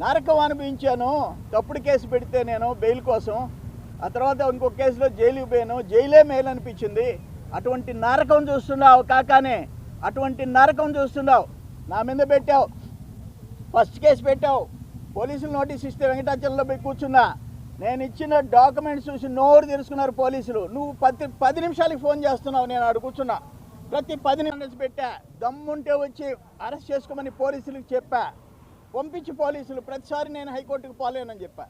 నరకం అనిపించాను. తప్పుడు కేసు పెడితే నేను బెయిల్ కోసం, ఆ తర్వాత ఇంకొక కేసులో జైలుకి పోయాను. జైలే మేలు అనిపించింది. అటువంటి నరకం చూస్తున్నావు కాకానే, అటువంటి నరకం చూస్తున్నావు. నా మీద పెట్టావు, ఫస్ట్ కేసు పెట్టావు, పోలీసులు నోటీస్ ఇస్తే వెంకటాచలంలో పోయి కూర్చున్నా. నేను ఇచ్చిన డాక్యుమెంట్స్ చూసి నోరు తెరుచుకున్నారు పోలీసులు. నువ్వు 10 నిమిషాలకి ఫోన్ చేస్తున్నావు. నేను అక్కడ కూర్చున్నా, ప్రతి 10 నిమిషాలు పెట్టా. దమ్ముంటే వచ్చి అరెస్ట్ చేసుకోమని పోలీసులకు చెప్పా. పంపించి పోలీసులు ప్రతిసారి నేను హైకోర్టుకు పోలేనని చెప్పా.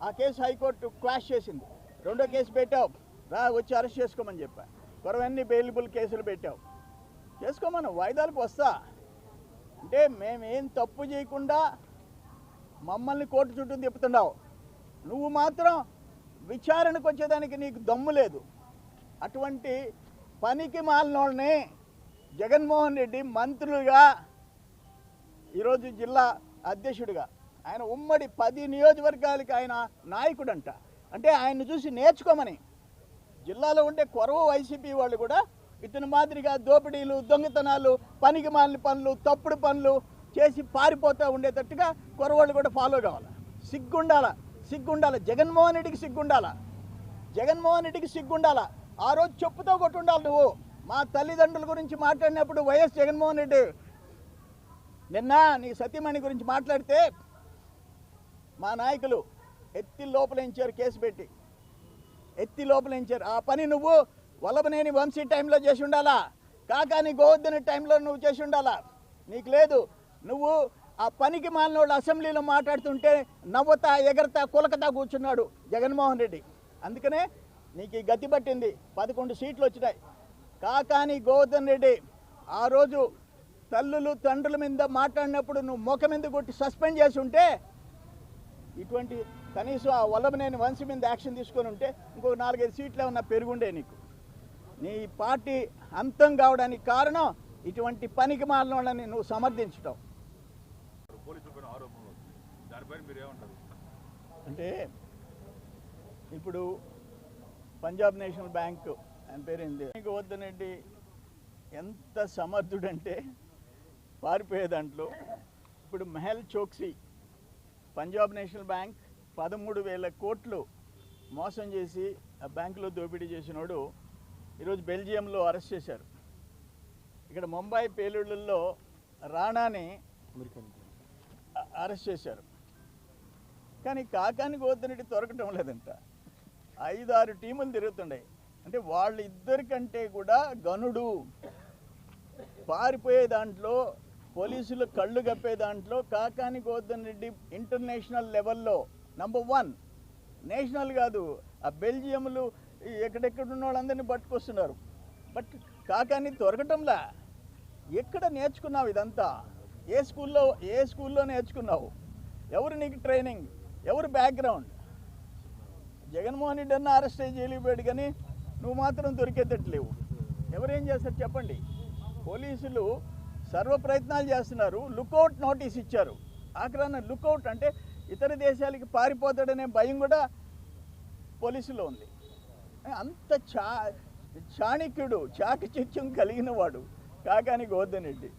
ఆ కేసు హైకోర్టు క్వాష్ చేసింది. రెండో కేసు పెట్టావు, రా వచ్చి అరెస్ట్ చేసుకోమని చెప్పా. కొరవన్నీ బెయిలబుల్ కేసులు పెట్టావు. చేసుకోమను, వాయిదాలకు వస్తా. అంటే మేమేం తప్పు చేయకుండా మమ్మల్ని కోర్టు చుట్టూ తిప్పుతున్నావు. నువ్వు మాత్రం విచారణకు వచ్చేదానికి నీకు దమ్ము లేదు. అటువంటి పనికి మాలినోళ్ళని జగన్మోహన్ రెడ్డి మంత్రులుగా, ఈరోజు జిల్లా అధ్యక్షుడిగా, ఆయన ఉమ్మడి 10 నియోజకవర్గాలకి ఆయన నాయకుడంట. అంటే ఆయన్ని చూసి నేర్చుకోమని జిల్లాలో ఉండే కొరవ వైసీపీ వాళ్ళు కూడా ఇతని మాదిరిగా దోపిడీలు, దొంగతనాలు, పనికి మాలిన పనులు, తప్పుడు పనులు చేసి పారిపోతూ ఉండేటట్టుగా కొరవాళ్ళు కూడా ఫాలో కావాలి. సిగ్గుండాల జగన్మోహన్ రెడ్డికి సిగ్గుండాల. ఆ రోజు చెప్పుతో కొట్టుండాలి నువ్వు. మా తల్లిదండ్రుల గురించి మాట్లాడినప్పుడు వైఎస్ జగన్మోహన్ రెడ్డి నిన్న నీ సతీమణి గురించి మాట్లాడితే మా నాయకులు ఎత్తి లోపలించారు, కేసు పెట్టి ఎత్తి లోపలించారు. ఆ పని నువ్వు వల్లభనేని వంశీ టైంలో చేసి ఉండాలా, కాకాని గోవర్ధన్ టైంలో నువ్వు చేసి ఉండాలా. నీకు లేదు. నువ్వు ఆ పనికి మాలిన వాళ్ళు అసెంబ్లీలో మాట్లాడుతుంటే నవ్వుతా, ఎగరతా, కులకతా కూర్చున్నాడు జగన్మోహన్ రెడ్డి. అందుకనే నీకు ఈ గతి పట్టింది. 11 సీట్లు వచ్చినాయి. కాకాని గోవర్ధన్ రెడ్డి ఆ రోజు తల్లులు తండ్రుల మీద మాట్లాడినప్పుడు నువ్వు ముఖం మీద కొట్టి సస్పెండ్ చేసి ఉంటే, ఇటువంటి కనీసం ఆ వల్లభనేని వంశీ మీద యాక్షన్ తీసుకొని ఉంటే ఇంకొక 4-5 సీట్లు ఏమన్నా పెరుగుండే నీకు. నీ పార్టీ అంతం కావడానికి కారణం ఇటువంటి పనికి మాలిన వాళ్ళని నువ్వు సమర్థించడం. అంటే ఇప్పుడు పంజాబ్ నేషనల్ బ్యాంక్ ఆయన పేరేంది, గోవర్ధన్ రెడ్డి ఎంత సమర్థుడంటే పారిపోయే దాంట్లో. ఇప్పుడు మెహల్ చోక్సీ పంజాబ్ నేషనల్ బ్యాంక్ 13,000 కోట్లు మోసం చేసి ఆ బ్యాంకులో దోపిడీ చేసినోడు ఈరోజు బెల్జియంలో అరెస్ట్ చేశారు. ఇక్కడ ముంబై పేలుళ్లలో రాణాని అరెస్ట్ చేశారు. కానీ కాకాని గోవర్ధన్ రెడ్డి దొరకటం లేదంట. 5-6 టీములు తిరుగుతున్నాయి. అంటే వాళ్ళిద్దరికంటే కూడా గనుడు. పారిపోయే దాంట్లో, పోలీసులు కళ్ళు కప్పే దాంట్లో కాకాని గోవర్ధన్ రెడ్డి ఇంటర్నేషనల్ లెవెల్లో నంబర్ 1. నేషనల్ కాదు, ఆ బెల్జియంలు ఎక్కడెక్కడ ఉన్న వాళ్ళందరినీ పట్టుకొస్తున్నారు. బట్ కాకాని దొరకటంలా. ఎక్కడ నేర్చుకున్నావు ఇదంతా? ఏ స్కూల్లో నేర్చుకున్నావు? ఎవరు నీకు ట్రైనింగ్? ఎవరు బ్యాక్గ్రౌండ్? జగన్మోహన్ రెడ్డి అన్న అరెస్ట్ అయ్యి జైలుకి పోయాడు, కానీ నువ్వు మాత్రం దొరికేటట్లేవు. ఎవరేం చేస్తారు చెప్పండి? పోలీసులు సర్వ ప్రయత్నాలు చేస్తున్నారు. లుకౌట్ నోటీస్ ఇచ్చారు. ఆఖరాన లుకౌట్ అంటే ఇతర దేశాలకి పారిపోతాడనే భయం కూడా పోలీసులో ఉంది. అంత చాణక్యుడు, చాకచక్యం కలిగిన వాడు కాకాని గోవర్ధన్ రెడ్డి.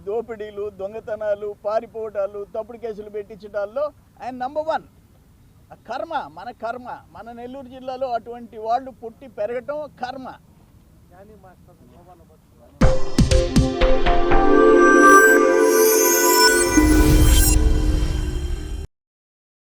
దోపిడీలు, దొంగతనాలు, పారిపోవటాలు, తప్పుడు కేసులు పెట్టించడాల్లో ఆయన నంబర్ 1. కర్మ, మన నెల్లూరు జిల్లాలో అటువంటి వాళ్ళు పుట్టి పెరగటం కర్మ.